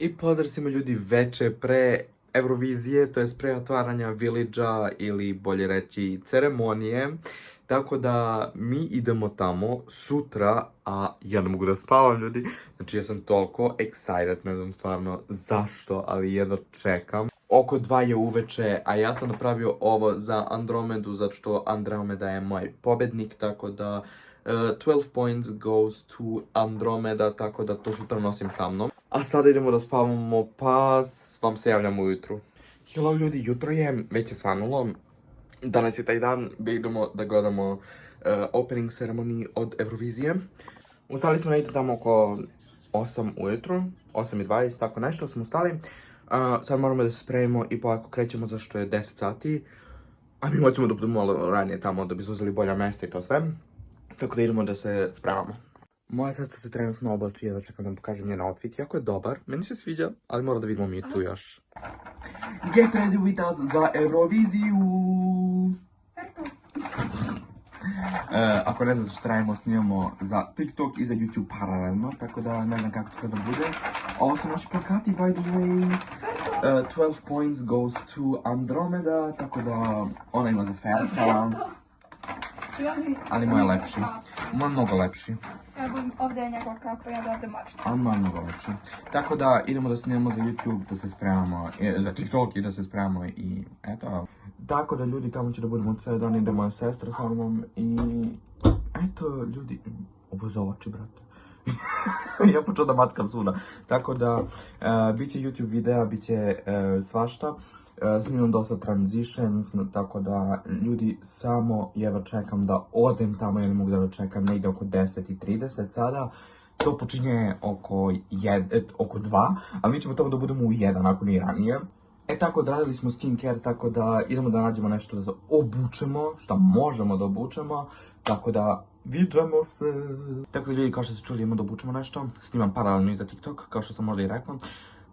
I pozdrav svima ljudi veče pre Eurovizije, to je pre otvaranja Village-a ili bolje reći ceremonije. Tako da mi idemo tamo sutra, a ja ne mogu da spavam ljudi. Znači ja sam toliko excited, ne znam stvarno zašto, ali jedva čekam. Oko 2 je uveče, a ja sam napravio ovo za Andromedu, zato što Andromeda je moj pobednik, tako da 12 points goes to Andromeda, tako da to sutra nosim sa mnom. A sada idemo da spavamo, pa vam se javljam ujutru. Hello ljudi, jutro je, već je svanulo. Danas je taj dan, idemo da gledamo opening ceremony od Eurovizije. Ustali smo negdje tamo oko 8 ujutru, 8:20, tako nešto smo ustali. Sad moramo da se spremimo i polako krećemo zašto je 10 sati. A mi hoćemo da budemo malo ranije tamo da bi zauzeli bolja mesta i to sve. Tako da idemo da se spremamo. Moja sestra se trenutno oblači, jedva čekam da vam pokažem njen outfit, jako je dobar, meni se sviđa, ali mora da vidimo mi tu još. Get ready with us za Euroviziju! Ako ne znate što radimo, snimamo za TikTok i za YouTube paralelno, tako da ne znam kako će to da bude. Ovo su naši plakati, by the way. 12 points goes to Andromeda, tako da ona ima za Fertala. Ali moj je lepši. Moj je mnogo lepši. Evo ovdje je njegova kapa i onda ovdje mačka. Ali moj je mnogo lepši. Tako da idemo da snimamo za YouTube, da se spremamo, za TikTok i da se spremamo i eto. Tako da ljudi, tamo će da budemo cijeli dan, ide moja sestra sa mnom i eto ljudi, ovo je za oči brate. Ja počeo da mackam svuda. Tako da, bit će YouTube videa, bit će svašta. Snimam dosta transitions, tako da ljudi samo jedva čekam da odem tamo, ja ne mogu da čekam negdje oko 10:30 sada. To počinje oko 2, ali mi ćemo tamo da budemo u 1 ako nije ranije. Tako odradili smo skincare, tako da idemo da nađemo nešto da obučemo, šta možemo da obučemo, tako da viđamo se. Tako da ljudi, kao što ste čuli, idemo da obučemo nešto, snimam paralelno i za TikTok, kao što sam možda i rekao.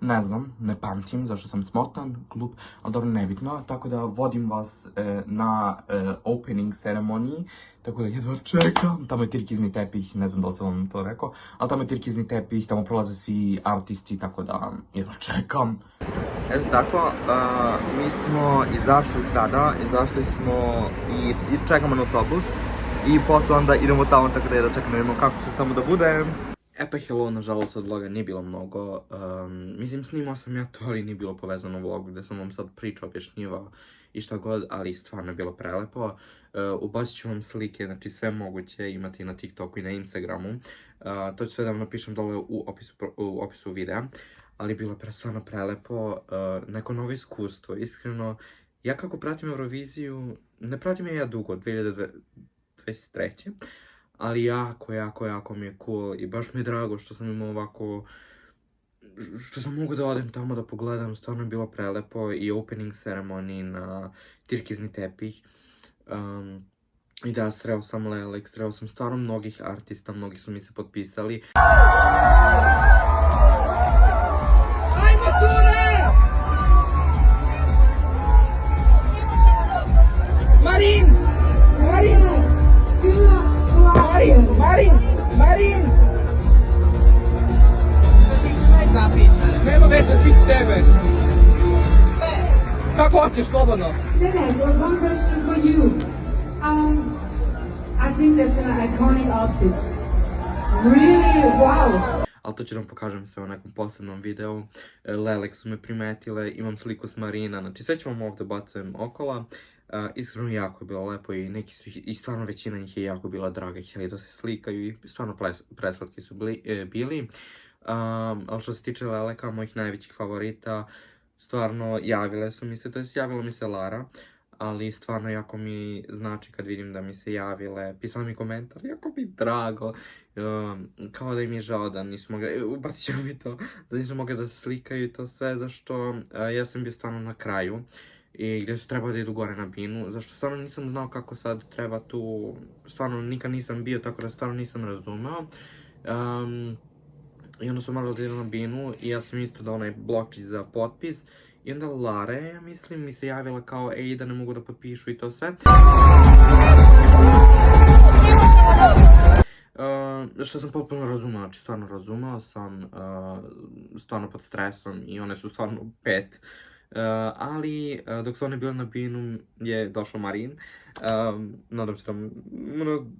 Ne znam, ne pamtim zašto sam smotan, glup, ali dobro nebitno, tako da vodim vas na opening ceremoniji, tako da jedva čekam. Tamo je tirkizni tepih, ne znam da li sam vam to rekao, ali tamo je tirkizni tepih, tamo prolaze svi artisti, tako da jedva čekam. Eto tako, mi smo izašli sada, izašli smo i čekamo na autobus i posle onda idemo tamo, tako da jedva čekam da vidimo kako će tamo da bude. Pa hello, nažalost od vloga nije bilo mnogo, mislim snimao sam ja to, ali nije bilo povezano vlog gdje sam vam sad pričao, objašnjivao i šta god, ali stvarno je bilo prelepo. Ubacit ću vam slike, znači sve moguće imate i na TikToku i na Instagramu, to ću sve da vam napišem dole u opisu videa, ali bilo je stvarno prelepo, neko novo iskustvo, iskreno, ja kako pratim Euroviziju, ne pratim ja dugo, 2023. Ali jako mi je cool i baš mi je drago što sam imao ovako, što sam mogu da odem tamo da pogledam, stvarno je bilo prelepo i opening ceremony na tirkizni tepih. I da, sreo sam Lelek, sreo sam stvarno mnogih artista, mnogi su mi se potpisali. Ajmo Ture! Marin! Marin! Nema veze, ti s tebe. Kako hoćeš, slobodno. Ne, one question for you. I think that's an iconic outfit. Really, wow. Ali to ću vam pokažem sve u nekom posebnom videu. Lelek su me primetile, imam sliku s Marina, znači sve ću vam ovdje bacim okolo. Iskreno jako je bilo lepo i neki su, i stvarno većina njih je jako bila draga, htjeli da se slikaju i stvarno preslatki su bili. Ali što se tiče Leleka, mojih najvećih favorita, stvarno javile su mi se, to jest javila mi se Lara, ali stvarno jako mi znači kad vidim da mi se javile, pisala mi komentar, jako mi drago, kao da im je žao da nisu mogli, ubacit ću mi to, da nisu mogli da se slikaju i to sve, zašto ja sam bio stvarno na kraju. I gdje su trebali da idu gore na binu, zašto stvarno nisam znao kako sad treba tu, stvarno nikad nisam bio, tako da stvarno nisam razumeo. I onda su morali da idu na binu i ja sam isto dao onaj blokčić za potpis. I onda Lara, ja mislim, mi se javila kao, ej, da ne mogu da potpišu i to sve. Što sam potpuno razumeo, znači stvarno razumeo sam, stvarno pod stresom i one su stvarno 5. Ali dok su one bile na binu je došao Marin. Nadam se da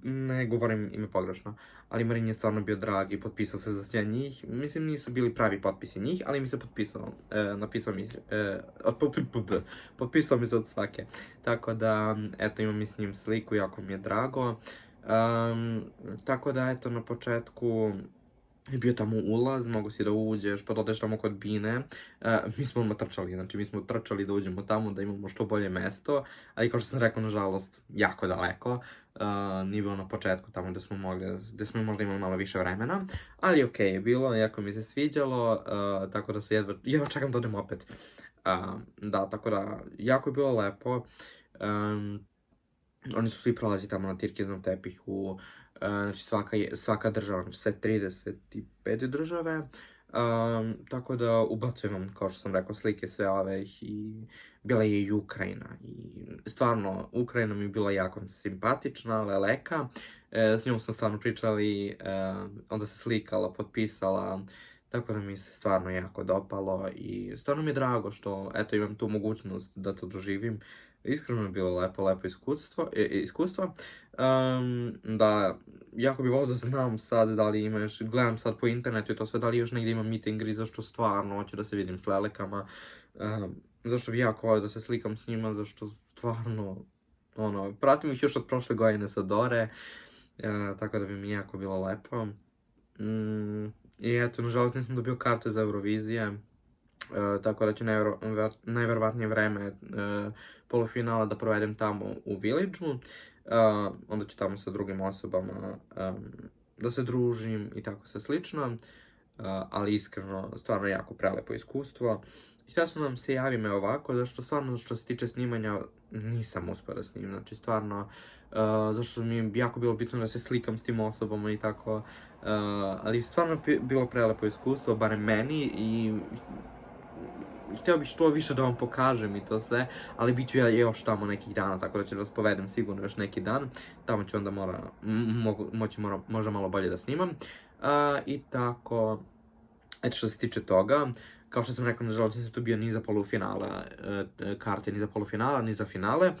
ne govorim ime pogrešno, ali Marin je stvarno bio drag i potpisao se za sve njih. Mislim, nisu bili pravi potpisi njih, ali mi se potpisao, napisao mi se, potpisao mi se od svake. Tako da, eto, imam i s njim sliku, jako mi je drago. Tako da, eto, na početku je bio tamo ulaz, mogu si da uđeš, pa da odeš tamo kod bine. Mi smo odmah trčali, znači mi smo trčali da uđemo tamo, da imamo što bolje mesto, ali kao što sam rekao, nažalost, jako daleko. Nije bilo na početku tamo gde smo možda imali malo više vremena, ali okej je bilo, jako mi se sviđalo, tako da se jedva čekam da odem opet. Da, tako da, jako je bilo lepo. Oni su svi prolazi tamo na tirkiznom tepihu, znači svaka država, znači sve 35 države, tako da ubacujem vam, kao što sam rekao, slike sve ove i bila je i Ukrajina i stvarno Ukrajina mi je bila jako simpatična, leleka, s njom smo stvarno pričali, onda se slikala, potpisala, tako da mi se stvarno jako dopalo i stvarno mi je drago što, eto, imam tu mogućnost da to doživim. Iskreno je bilo lepo iskustvo. Da, jako bih volio da znam sad da li imaš, gledam sad po internetu i to sve, da li još negdje ima meet and greet, zašto stvarno hoću da se vidim s lelekama, zašto bi jako volio da se slikam s njima, zašto stvarno, ono, pratim ih još od prošle godine sa Dore, tako da bi mi jako bilo lepo. I eto, nažalost nisam dobio karte za Eurovizije, tako da ću najverovatnije vreme polufinala da provedem tamo u Village-u, onda ću tamo sa drugim osobama da se družim i tako sve slično, ali iskreno, stvarno jako prelepo iskustvo. I htio sam vam se javim ovako, zašto stvarno što se tiče snimanja nisam uspio da snimim, znači stvarno, zašto mi je jako bilo bitno da se slikam s tim osobama i tako, ali stvarno bilo prelepo iskustvo, barem meni, i htio bih što više da vam pokažem i to sve, ali bit ću ja još tamo nekih dana, tako da ću vas povedem sigurno još neki dan. Tamo ću onda možda malo bolje da snimam. I tako, eto što se tiče toga, kao što sam rekao, nažalost nisam tu bio ni za polufinala, karte ni za polufinala, ni za finale,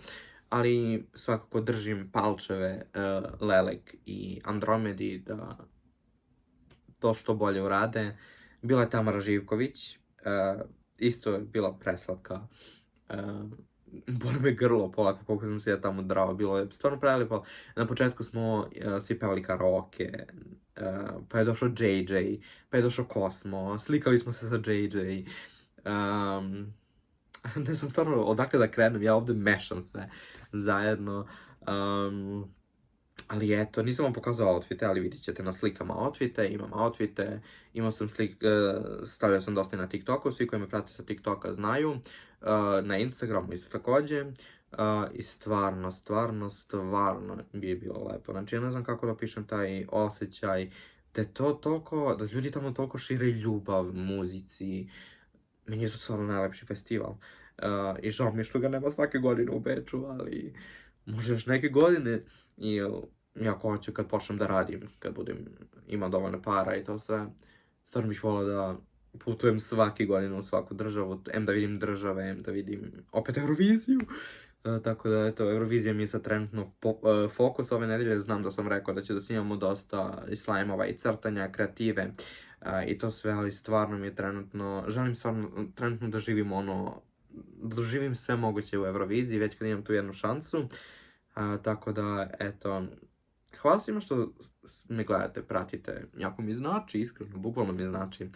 ali svakako držim palčeve Lelek i Andromedi da to što bolje urade. Bila je Tamara Živković, isto je bila preslatka, boli me grlo polako koliko sam se ja tamo drao, bilo je stvarno prelepo. Na početku smo svi pevali karaoke, pa je došao JJ, pa je došao Cosmo, slikali smo se sa JJ. Ne znam stvarno odakle da krenem, ja ovdje mešam sve zajedno. Ali eto, nisam vam pokazao outfite, ali vidit ćete na slikama outfite, imam outfite, imao sam stavio sam dosta na TikToku, svi koji me prate sa TikToka znaju, na Instagramu isto također, i stvarno bi bilo lepo. Znači, ja ne znam kako da opišem taj osjećaj, da je to toliko, da ljudi tamo toliko šire ljubav muzici, meni je to stvarno najlepši festival. I žao mi je što ga nema svake godine u Beču, ali može još neke godine, i jako hoću kad počnem da radim, kad imam dovoljno para i to sve, stvarno bih volio da putujem svake godine u svaku državu, da vidim države, da vidim opet Euroviziju. Tako da, eto, Eurovizija mi je sad trenutno fokus ove nedelje, znam da sam rekao da će da snimamo dosta i slajmova i crtanja, kreative i to sve, ali stvarno mi je želim stvarno trenutno da živim da doživim sve moguće u Euroviziji, već kad imam tu jednu šansu. Tako da, eto, hvala svima što me gledate, pratite, jako mi znači, iskreno, bukvalno mi znači,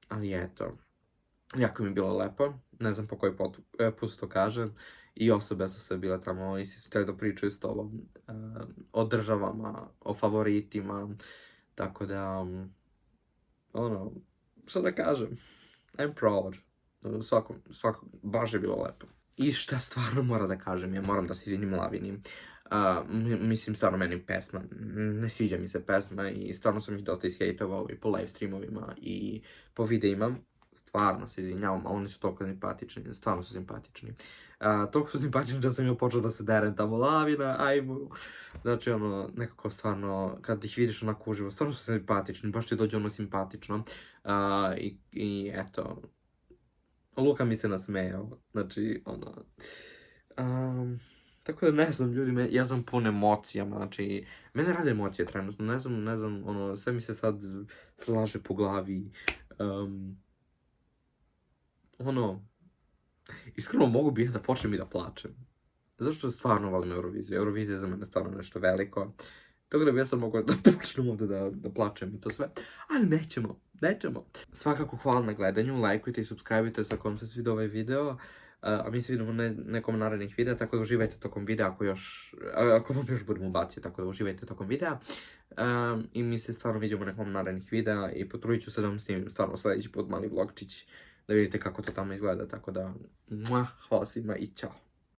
ali eto, jako mi je bilo lepo, ne znam po koji put to kažem, i osobe su sve bile tamo i svi su htjeli da pričaju s tobom o državama, o favoritima, tako da, što da kažem, I'm proud. Svako, baš je bilo lepo. I šta stvarno moram da kažem, ja moram da se izvinim Lavini. Mislim, stvarno meni pesma, ne sviđa mi se pesma i stvarno sam ih dosta ishejtovao i po live streamovima i po videima. stvarno se izvinjavam, a oni su toliko simpatični, stvarno su simpatični. Toliko su simpatični da sam ja počeo da se derem tamo, lavina, ajmo. Znači, ono, nekako stvarno, kad ih vidiš onako uživo, stvarno su simpatični, baš ti dođe ono simpatično. I eto, Luka mi se nasmejao, znači, ono... Tako da ne znam, ljudi, ja sam pun emocijama, znači, mene rade emocije trenutno, ne znam, ono, sve mi se sad slaže po glavi, ono, iskreno mogu bi ja da počnem i da plačem, zašto stvarno volim Euroviziju, Eurovizija je za mene stvarno nešto veliko, tako da bi ja sad mogao da počnem ovde da plačem i to sve, ali nećemo. Svakako hvala na gledanju, lajkujte i subscribe-ite ako vam se svidio ovaj video. A mi se vidimo u nekom narednih videa, tako da uživajte tokom videa ako vam još budemo bacio, tako da uživajte tokom videa. I mi se stvarno vidimo u nekom narednih videa i potrudit ću se da vam snimim stvarno sljedeći put mali vlogčić, da vidite kako to tamo izgleda, tako da hvala svima i ćao.